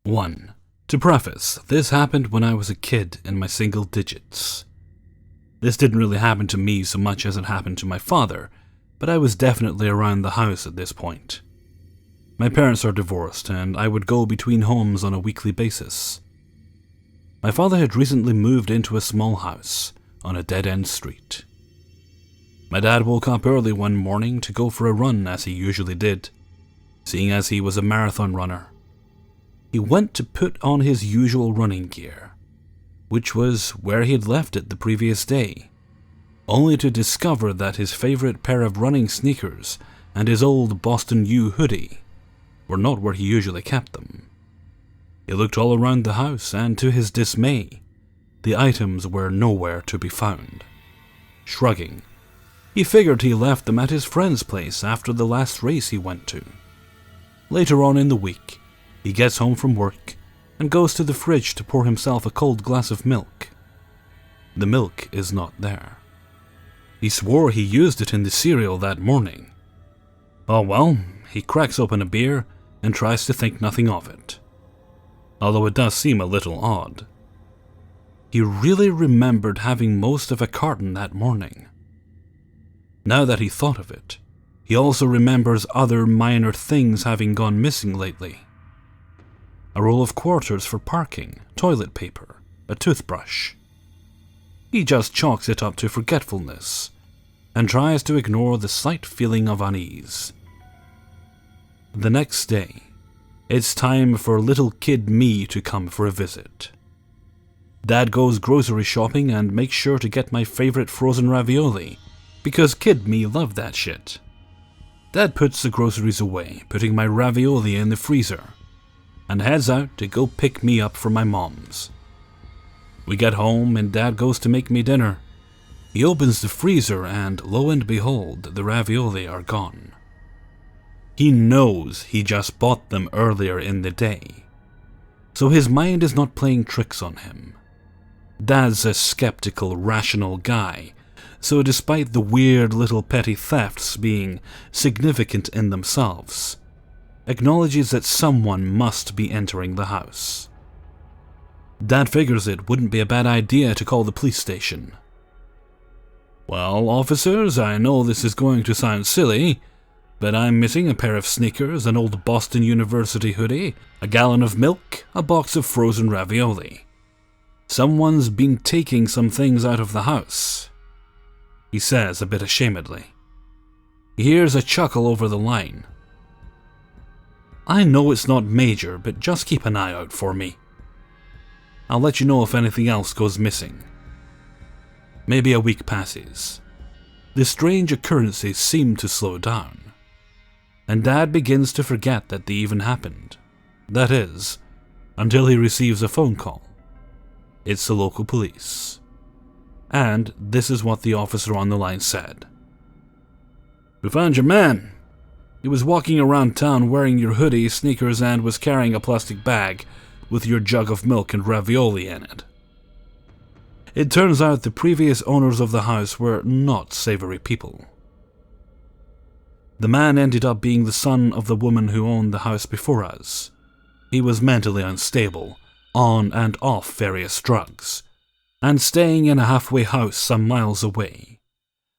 1. To preface, this happened when I was a kid in my single digits. This didn't really happen to me so much as it happened to my father, but I was definitely around the house at this point. My parents are divorced, and I would go between homes on a weekly basis. My father had recently moved into a small house on a dead-end street. My dad woke up early one morning to go for a run as he usually did, seeing as he was a marathon runner. He went to put on his usual running gear, which was where he had left it the previous day, only to discover that his favorite pair of running sneakers and his old Boston U hoodie were not where he usually kept them. He looked all around the house, and to his dismay, the items were nowhere to be found. Shrugging, he figured he left them at his friend's place after the last race he went to. Later on in the week, he gets home from work and goes to the fridge to pour himself a cold glass of milk. The milk is not there. He swore he used it in the cereal that morning. Oh well, he cracks open a beer and tries to think nothing of it, although it does seem a little odd. He really remembered having most of a carton that morning. Now that he thought of it, he also remembers other minor things having gone missing lately. A roll of quarters for parking, toilet paper, a toothbrush. He just chalks it up to forgetfulness and tries to ignore the slight feeling of unease. The next day, it's time for little kid me to come for a visit. Dad goes grocery shopping and makes sure to get my favorite frozen ravioli, because kid me loved that shit. Dad puts the groceries away, putting my ravioli in the freezer, and heads out to go pick me up from my mom's. We get home and Dad goes to make me dinner. He opens the freezer and lo and behold, the ravioli are gone. He knows he just bought them earlier in the day, so his mind is not playing tricks on him. Dad's a skeptical, rational guy, so despite the weird little petty thefts being significant in themselves, acknowledges that someone must be entering the house. Dad figures it wouldn't be a bad idea to call the police station. Well, officers, I know this is going to sound silly, but I'm missing a pair of sneakers, an old Boston University hoodie, a gallon of milk, a box of frozen ravioli. Someone's been taking some things out of the house, he says a bit ashamedly. He hears a chuckle over the line. I know it's not major, but just keep an eye out for me. I'll let you know if anything else goes missing. Maybe a week passes. The strange occurrences seem to slow down, and Dad begins to forget that they even happened. That is, until he receives a phone call. It's the local police. And this is what the officer on the line said. We found your man. He was walking around town wearing your hoodie, sneakers, and was carrying a plastic bag with your jug of milk and ravioli in it. It turns out the previous owners of the house were not savory people. The man ended up being the son of the woman who owned the house before us. He was mentally unstable, on and off various drugs, and staying in a halfway house some miles away.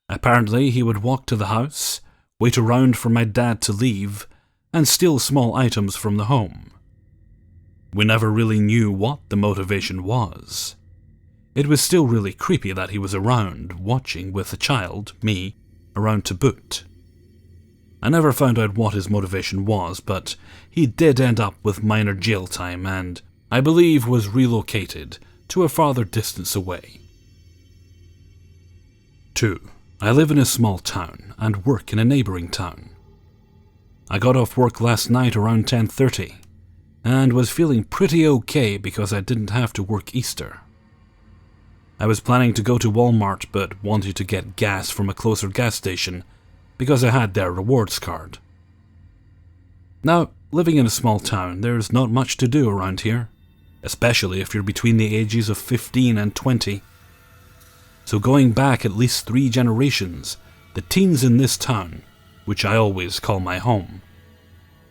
Apparently he would walk to the house, wait around for my dad to leave, and steal small items from the home. We never really knew what the motivation was. It was still really creepy that he was around, watching with a child, me, around to boot. I never found out what his motivation was, but he did end up with minor jail time and, I believe, was relocated to a farther distance away. 2. I live in a small town and work in a neighboring town. I got off work last night around 10:30 and was feeling pretty okay because I didn't have to work Easter. I was planning to go to Walmart but wanted to get gas from a closer gas station because I had their rewards card. Now, living in a small town, there's not much to do around here, especially if you're between the ages of 15 and 20. So going back at least 3 generations, the teens in this town, which I always call my home,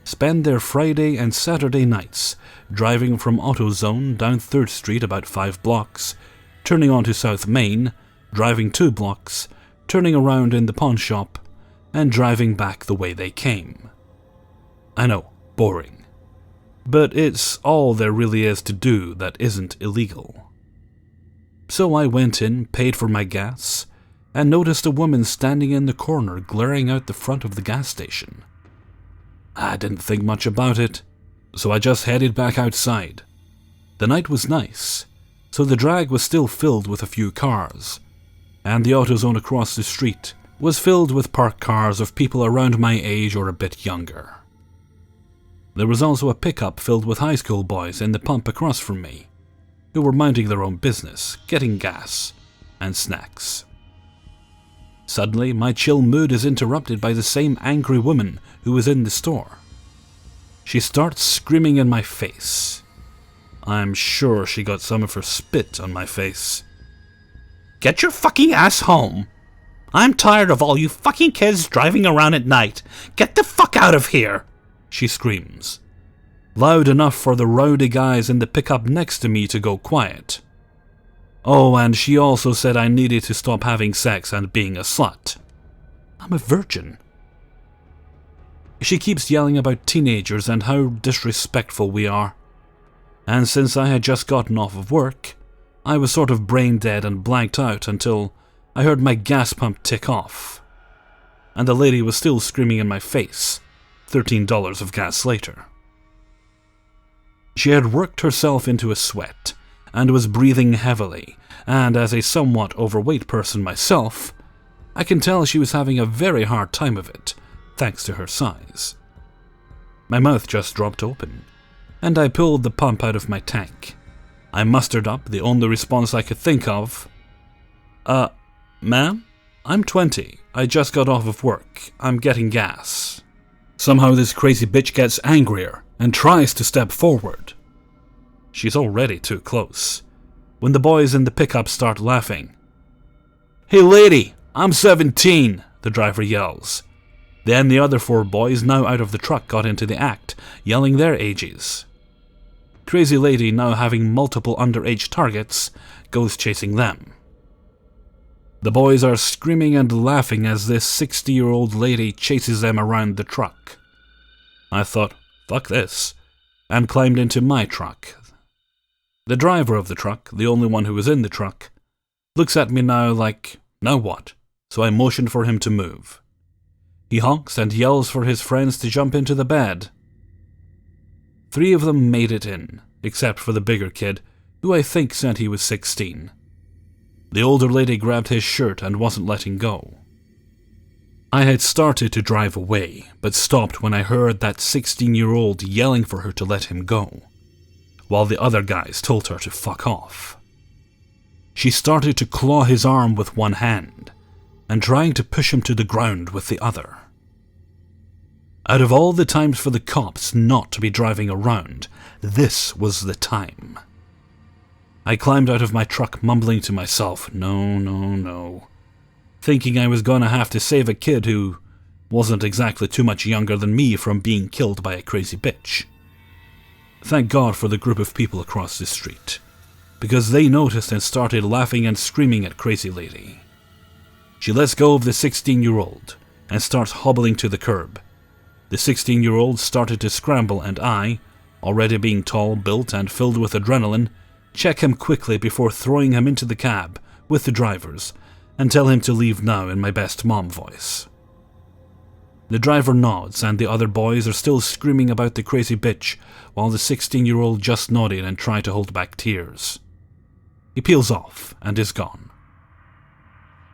spend their Friday and Saturday nights driving from AutoZone down 3rd Street about 5 blocks, turning onto South Main, driving 2 blocks, turning around in the pawn shop, and driving back the way they came. I know, boring. But it's all there really is to do that isn't illegal. So I went in, paid for my gas, and noticed a woman standing in the corner glaring out the front of the gas station. I didn't think much about it, so I just headed back outside. The night was nice, so the drag was still filled with a few cars, and the AutoZone across the street was filled with parked cars of people around my age or a bit younger. There was also a pickup filled with high school boys in the pump across from me, who were minding their own business, getting gas and snacks. Suddenly, my chill mood is interrupted by the same angry woman who was in the store. She starts screaming in my face. I'm sure she got some of her spit on my face. "Get your fucking ass home! I'm tired of all you fucking kids driving around at night! Get the fuck out of here!" she screams. Loud enough for the rowdy guys in the pickup next to me to go quiet. Oh, and she also said I needed to stop having sex and being a slut. I'm a virgin. She keeps yelling about teenagers and how disrespectful we are. And since I had just gotten off of work, I was sort of brain dead and blanked out until I heard my gas pump tick off. And the lady was still screaming in my face, $13 of gas later. She had worked herself into a sweat and was breathing heavily, and as a somewhat overweight person myself, I can tell she was having a very hard time of it, thanks to her size. My mouth just dropped open, and I pulled the pump out of my tank. I mustered up the only response I could think of. Ma'am? I'm 20. I just got off of work. I'm getting gas." Somehow this crazy bitch gets angrier and tries to step forward. She's already too close, when the boys in the pickup start laughing. "Hey lady, I'm 17, the driver yells. Then the other 4 boys, now out of the truck, got into the act, yelling their ages. Crazy lady, now having multiple underage targets, goes chasing them. The boys are screaming and laughing as this 60-year-old lady chases them around the truck. I thought, fuck this, and climbed into my truck. The driver of the truck, the only one who was in the truck, looks at me now like, now what? So I motioned for him to move. He honks and yells for his friends to jump into the bed. 3 of them made it in, except for the bigger kid, who I think said he was 16. The older lady grabbed his shirt and wasn't letting go. I had started to drive away, but stopped when I heard that 16-year-old yelling for her to let him go, while the other guys told her to fuck off. She started to claw his arm with one hand, and trying to push him to the ground with the other. Out of all the times for the cops not to be driving around, this was the time. I climbed out of my truck mumbling to myself, no, no, no, thinking I was gonna have to save a kid who wasn't exactly too much younger than me from being killed by a crazy bitch. Thank God for the group of people across the street, because they noticed and started laughing and screaming at Crazy Lady. She lets go of the 16-year-old and starts hobbling to the curb. The 16-year-old started to scramble and I, already being tall, built, and filled with adrenaline, check him quickly before throwing him into the cab with the drivers and tell him to leave now in my best mom voice. The driver nods and the other boys are still screaming about the crazy bitch while the 16-year-old just nodded and tried to hold back tears. He peels off and is gone.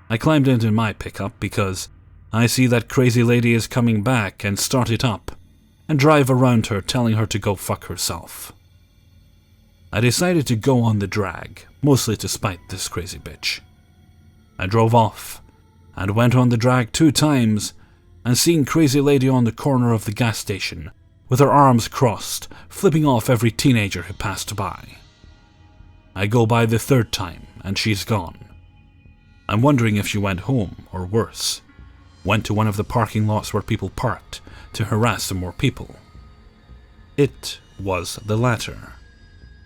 I climbed into my pickup because I see that crazy lady is coming back and start it up and drive around her telling her to go fuck herself. I decided to go on the drag, mostly to spite this crazy bitch. I drove off and went on the drag 2 times and seen Crazy Lady on the corner of the gas station with her arms crossed, flipping off every teenager who passed by. I go by the 3rd time and she's gone. I'm wondering if she went home or worse, went to one of the parking lots where people parked to harass some more people. It was the latter.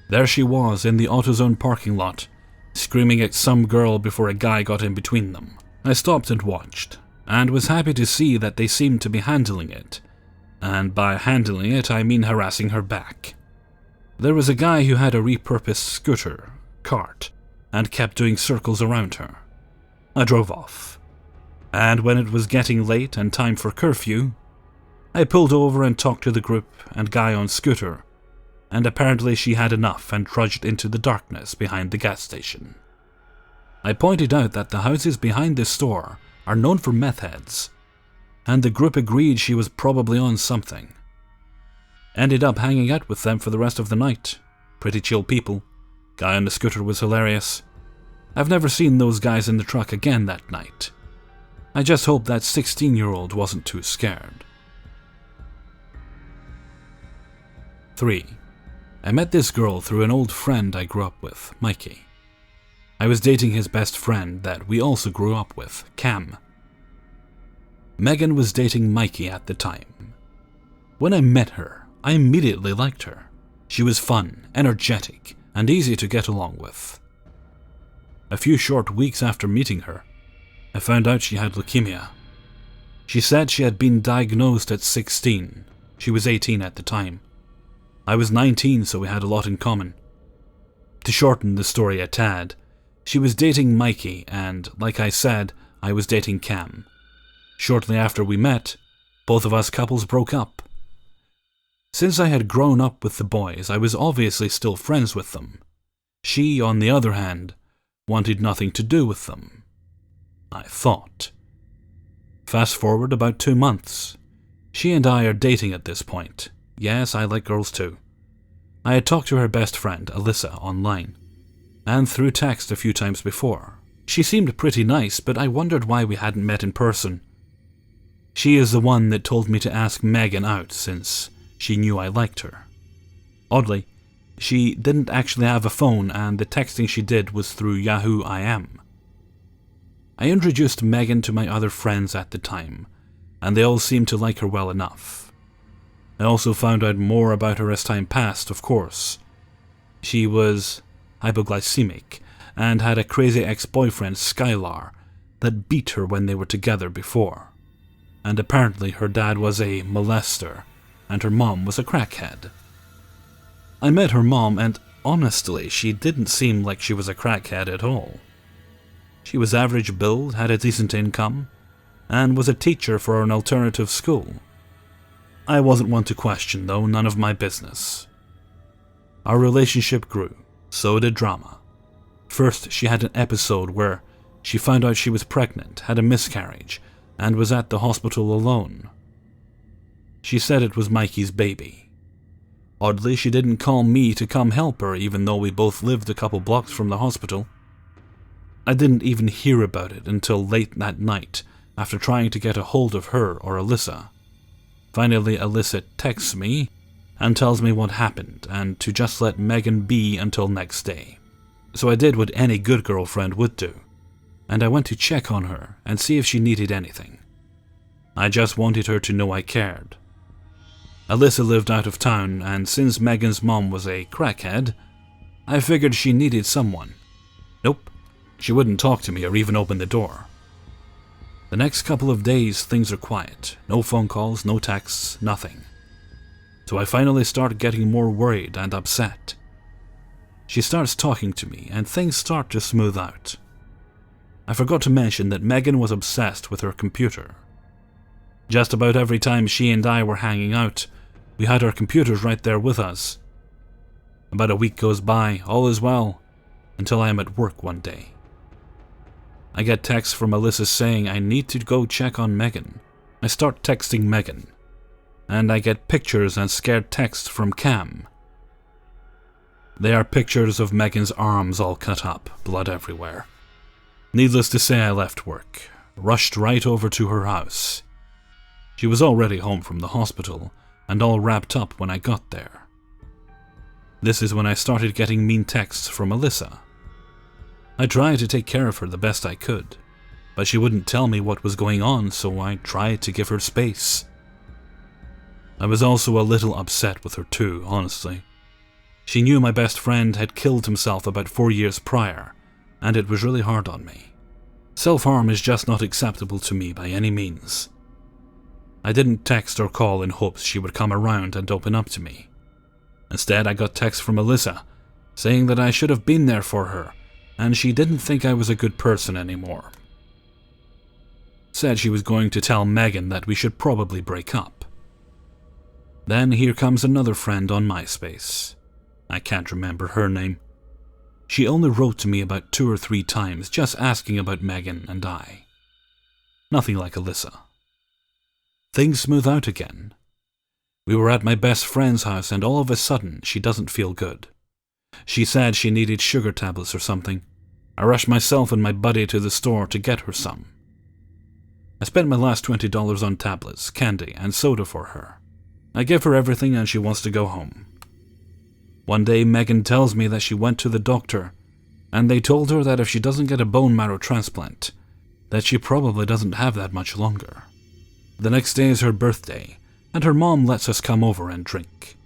There she was in the AutoZone parking lot, screaming at some girl before a guy got in between them. I stopped and watched, and was happy to see that they seemed to be handling it. And by handling it, I mean harassing her back. There was a guy who had a repurposed cart, and kept doing circles around her. I drove off. And when it was getting late and time for curfew, I pulled over and talked to the group and guy on scooter, and apparently she had enough and trudged into the darkness behind the gas station. I pointed out that the houses behind this store are known for meth heads, and the group agreed she was probably on something. Ended up hanging out with them for the rest of the night. Pretty chill people. Guy on the scooter was hilarious. I've never seen those guys in the truck again that night. I just hope that 16-year-old wasn't too scared. 3. I met this girl through an old friend I grew up with, Mikey. I was dating his best friend that we also grew up with, Cam. Megan was dating Mikey at the time. When I met her, I immediately liked her. She was fun, energetic, and easy to get along with. A few short weeks after meeting her, I found out she had leukemia. She said she had been diagnosed at 16. She was 18 at the time. I was 19, so we had a lot in common. To shorten the story a tad, she was dating Mikey, and like I said, I was dating Cam. Shortly after we met, both of us couples broke up. Since I had grown up with the boys, I was obviously still friends with them. She, on the other hand, wanted nothing to do with them. I thought. Fast forward about 2 months. She and I are dating at this point. Yes, I like girls too. I had talked to her best friend, Alyssa, online, and through text a few times before. She seemed pretty nice, but I wondered why we hadn't met in person. She is the one that told me to ask Megan out since she knew I liked her. Oddly, she didn't actually have a phone, and the texting she did was through Yahoo IM. I introduced Megan to my other friends at the time, and they all seemed to like her well enough. I also found out more about her as time passed, of course. She was hypoglycemic, and had a crazy ex-boyfriend, Skylar, that beat her when they were together before. And apparently her dad was a molester, and her mom was a crackhead. I met her mom, and honestly, she didn't seem like she was a crackhead at all. She was average build, had a decent income, and was a teacher for an alternative school. I wasn't one to question, though, none of my business. Our relationship grew, so did drama. First, she had an episode where she found out she was pregnant, had a miscarriage, and was at the hospital alone. She said it was Mikey's baby. Oddly, she didn't call me to come help her, even though we both lived a couple blocks from the hospital. I didn't even hear about it until late that night, after trying to get a hold of her or Alyssa. Finally, Alyssa texts me and tells me what happened, and to just let Megan be until next day. So I did what any good girlfriend would do, and I went to check on her and see if she needed anything. I just wanted her to know I cared. Alyssa lived out of town, and since Megan's mom was a crackhead, I figured she needed someone. Nope, she wouldn't talk to me or even open the door. The next couple of days, things are quiet. No phone calls, no texts, nothing. So I finally start getting more worried and upset. She starts talking to me, and things start to smooth out. I forgot to mention that Megan was obsessed with her computer. Just about every time she and I were hanging out, we had our computers right there with us. About a week goes by, all is well, until I am at work one day. I get texts from Alyssa saying I need to go check on Megan. I start texting Megan, and I get pictures and scared texts from Cam. They are pictures of Megan's arms all cut up, blood everywhere. Needless to say, I left work, rushed right over to her house. She was already home from the hospital, and all wrapped up when I got there. This is when I started getting mean texts from Alyssa. I tried to take care of her the best I could, but she wouldn't tell me what was going on, so I tried to give her space. I was also a little upset with her too, honestly. She knew my best friend had killed himself about 4 years prior, and it was really hard on me. Self-harm is just not acceptable to me by any means. I didn't text or call in hopes she would come around and open up to me. Instead, I got text from Alyssa, saying that I should have been there for her, and she didn't think I was a good person anymore. Said she was going to tell Megan that we should probably break up. Then here comes another friend on MySpace. I can't remember her name. She only wrote to me about 2 or 3 times just asking about Megan and I. Nothing like Alyssa. Things smooth out again. We were at my best friend's house and all of a sudden she doesn't feel good. She said she needed sugar tablets or something. I rushed myself and my buddy to the store to get her some. I spent my last $20 on tablets, candy, and soda for her. I give her everything and she wants to go home. One day Megan tells me that she went to the doctor and they told her that if she doesn't get a bone marrow transplant, that she probably doesn't have that much longer. The next day is her birthday and her mom lets us come over and drink.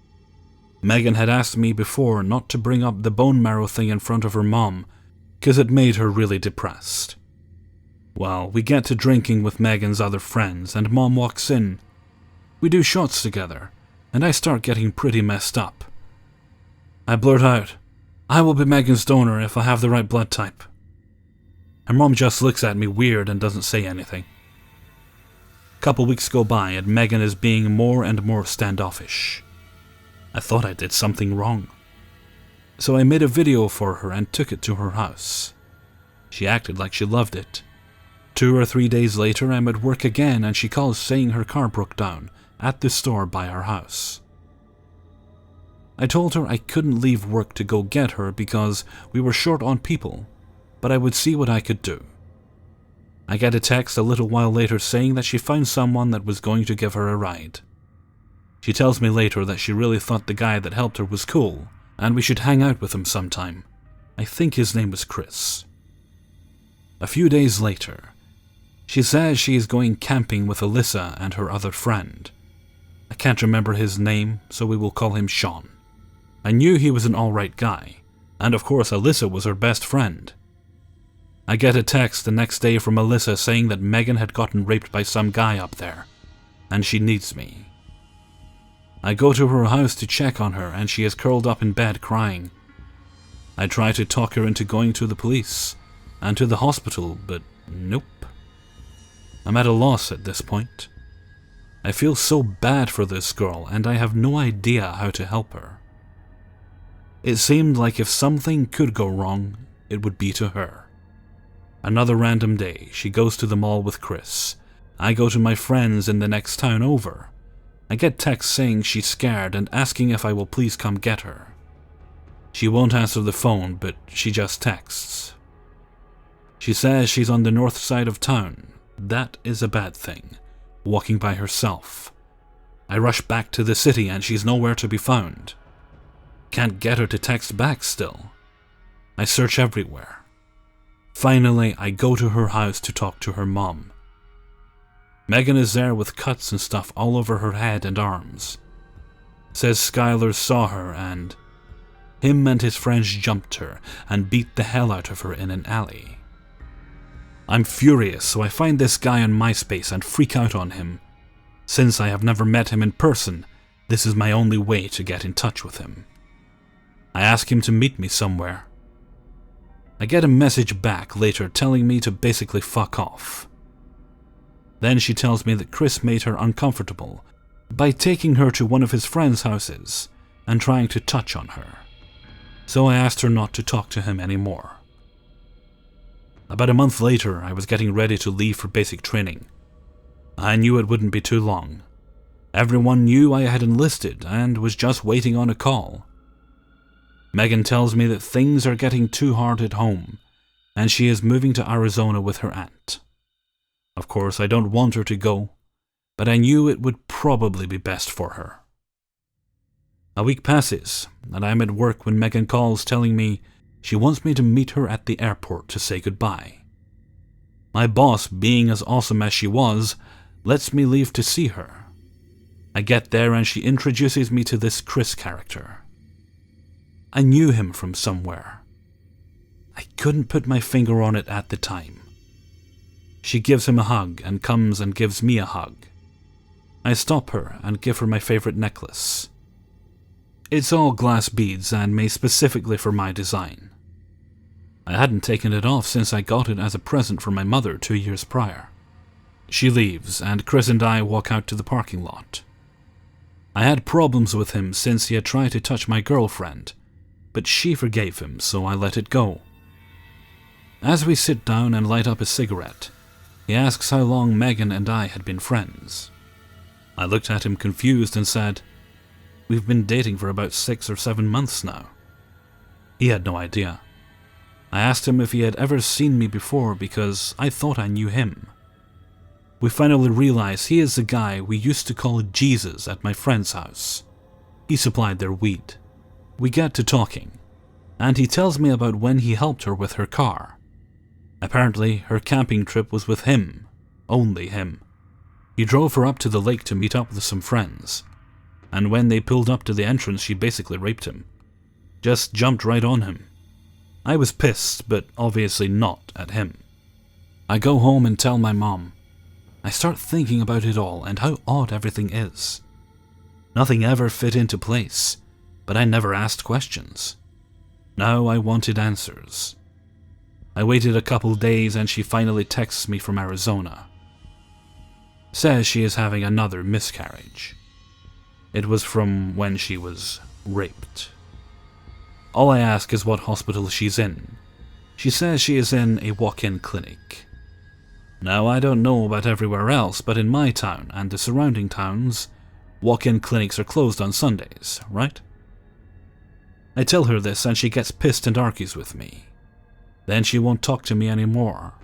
Megan had asked me before not to bring up the bone marrow thing in front of her mom because it made her really depressed. Well, we get to drinking with Megan's other friends and Mom walks in. We do shots together and I start getting pretty messed up. I blurt out, "I will be Megan's donor if I have the right blood type." Her mom just looks at me weird and doesn't say anything. A couple weeks go by and Megan is being more and more standoffish. I thought I did something wrong. So I made a video for her and took it to her house. She acted like she loved it. 2 or 3 days later I'm at work again and she calls saying her car broke down at the store by our house. I told her I couldn't leave work to go get her because we were short on people, but I would see what I could do. I get a text a little while later saying that she found someone that was going to give her a ride. She tells me later that she really thought the guy that helped her was cool, and we should hang out with him sometime. I think his name was Chris. A few days later, she says she is going camping with Alyssa and her other friend. I can't remember his name, so we will call him Sean. I knew he was an alright guy, and of course Alyssa was her best friend. I get a text the next day from Alyssa saying that Megan had gotten raped by some guy up there, and she needs me. I go to her house to check on her and she is curled up in bed crying. I try to talk her into going to the police and to the hospital, but nope. I'm at a loss at this point. I feel so bad for this girl and I have no idea how to help her. It seemed like if something could go wrong, it would be to her. Another random day, she goes to the mall with Chris. I go to my friends in the next town over. I get texts saying she's scared and asking if I will please come get her. She won't answer the phone, but she just texts. She says she's on the north side of town. That is a bad thing, walking by herself. I rush back to the city and she's nowhere to be found. Can't get her to text back still. I search everywhere. Finally, I go to her house to talk to her mom. Megan is there with cuts and stuff all over her head and arms. Says Skylar saw her and him and his friends jumped her and beat the hell out of her in an alley. I'm furious, so I find this guy on MySpace and freak out on him. Since I have never met him in person, this is my only way to get in touch with him. I ask him to meet me somewhere. I get a message back later telling me to basically fuck off. Then she tells me that Chris made her uncomfortable by taking her to one of his friends' houses and trying to touch on her. So I asked her not to talk to him anymore. About a month later, I was getting ready to leave for basic training. I knew it wouldn't be too long. Everyone knew I had enlisted and was just waiting on a call. Megan tells me that things are getting too hard at home, and she is moving to Arizona with her aunt. Of course, I don't want her to go, but I knew it would probably be best for her. A week passes, and I am at work when Megan calls telling me she wants me to meet her at the airport to say goodbye. My boss, being as awesome as she was, lets me leave to see her. I I get there and she introduces me to this Chris character. I knew him from somewhere. I couldn't put my finger on it at the time. She gives him a hug and comes and gives me a hug. I stop her and give her my favorite necklace. It's all glass beads and made specifically for my design. I hadn't taken it off since I got it as a present from my mother 2 years prior. She leaves and Chris and I walk out to the parking lot. I had problems with him since he had tried to touch my girlfriend, but she forgave him, so I let it go. As we sit down and light up a cigarette, he asks how long Megan and I had been friends. I looked at him confused and said, "We've been dating for about 6 or 7 months now." He had no idea. I asked him if he had ever seen me before because I thought I knew him. We finally realized he is the guy we used to call Jesus at my friend's house. He supplied their weed. We get to talking, and he tells me about when he helped her with her car. Apparently, her camping trip was with him, only him. He drove her up to the lake to meet up with some friends, and when they pulled up to the entrance, she basically raped him. Just jumped right on him. I was pissed, but obviously not at him. I go home and tell my mom. I start thinking about it all and how odd everything is. Nothing ever fit into place, but I never asked questions. Now I wanted answers. I waited a couple days and she finally texts me from Arizona. Says she is having another miscarriage. It was from when she was raped. All I ask is what hospital she's in. She says she is in a walk-in clinic. Now, I don't know about everywhere else, but in my town and the surrounding towns, walk-in clinics are closed on Sundays, right? I tell her this and she gets pissed and argues with me. Then she won't talk to me anymore.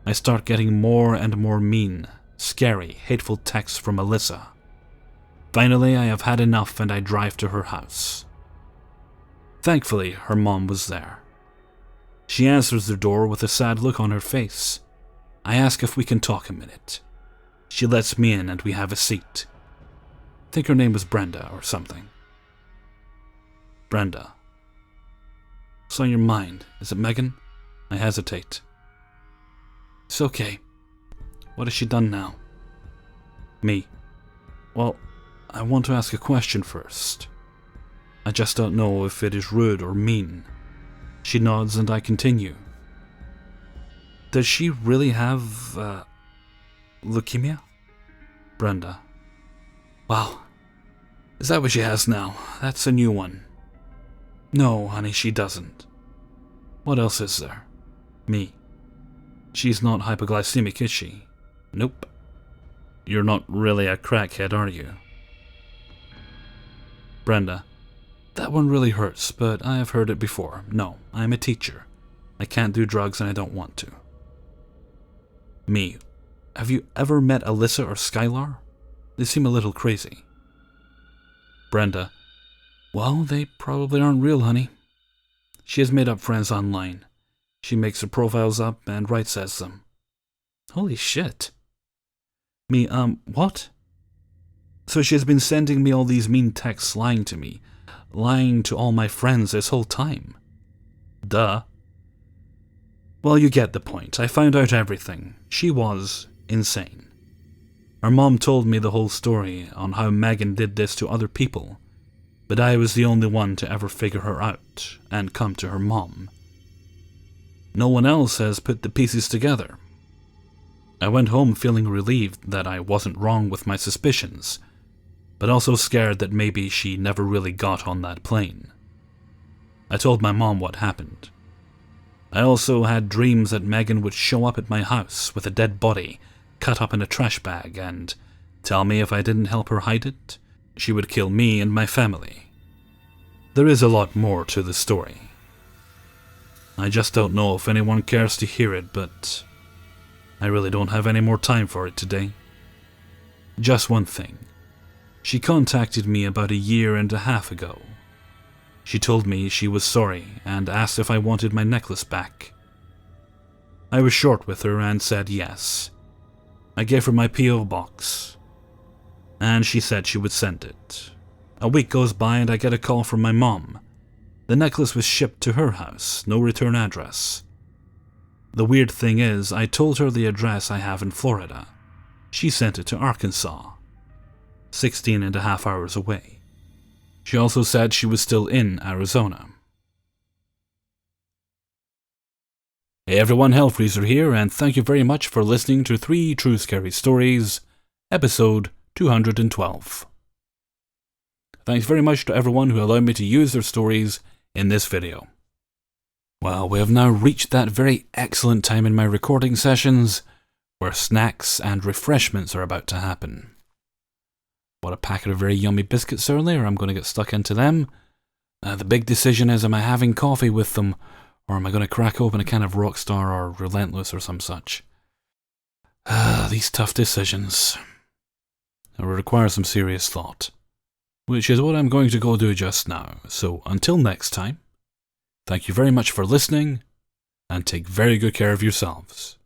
I start getting more and more mean, scary, hateful texts from Alyssa. Finally, I have had enough and I drive to her house. Thankfully, her mom was there. She answers the door with a sad look on her face. I ask if we can talk a minute. She lets me in and we have a seat. I think her name was Brenda or something. Brenda. What's on your mind? Is it Megan? I hesitate. It's okay. What has she done now? Me. Well, I want to ask a question first. I just don't know if it is rude or mean. She nods and I continue. Does she really have, leukemia? Brenda. Wow. Is that what she has now? That's a new one. No, honey, she doesn't. What else is there? Me. She's not hypoglycemic, is she? Nope. You're not really a crackhead, are you? Brenda. That one really hurts, but I have heard it before. No, I am a teacher. I can't do drugs and I don't want to. Me. Have you ever met Alyssa or Skylar? They seem a little crazy. Brenda. Well, they probably aren't real, honey. She has made up friends online. She makes her profiles up and writes as them. Holy shit. Me, what? So she has been sending me all these mean texts lying to me, lying to all my friends this whole time. Duh. Well, you get the point. I found out everything. She was insane. Her mom told me the whole story on how Megan did this to other people, but I was the only one to ever figure her out and come to her mom. No one else has put the pieces together. I went home feeling relieved that I wasn't wrong with my suspicions, but also scared that maybe she never really got on that plane. I told my mom what happened. I also had dreams that Megan would show up at my house with a dead body cut up in a trash bag and tell me if I didn't help her hide it, she would kill me and my family. There is a lot more to the story. I just don't know if anyone cares to hear it, but I really don't have any more time for it today. Just one thing. She contacted me about 1.5 years ago. She told me she was sorry and asked if I wanted my necklace back. I was short with her and said yes. I gave her my P.O. box. and she said she would send it. A week goes by and I get a call from my mom. The necklace was shipped to her house, no return address. The weird thing is, I told her the address I have in Florida. She sent it to Arkansas, 16.5 hours away. She also said she was still in Arizona. Hey everyone, Hellfreezer here, and thank you very much for listening to 3 True Scary Stories, episode 212. Thanks very much to everyone who allowed me to use their stories in this video. Well, we have now reached that very excellent time in my recording sessions where snacks and refreshments are about to happen. Bought a packet of very yummy biscuits earlier. I'm going to get stuck into them. The big decision is, am I having coffee with them, or am I going to crack open a can of Rockstar or Relentless or some such? These tough decisions. It will require some serious thought, which is what I'm going to go do just now. So until next time, thank you very much for listening, and take very good care of yourselves.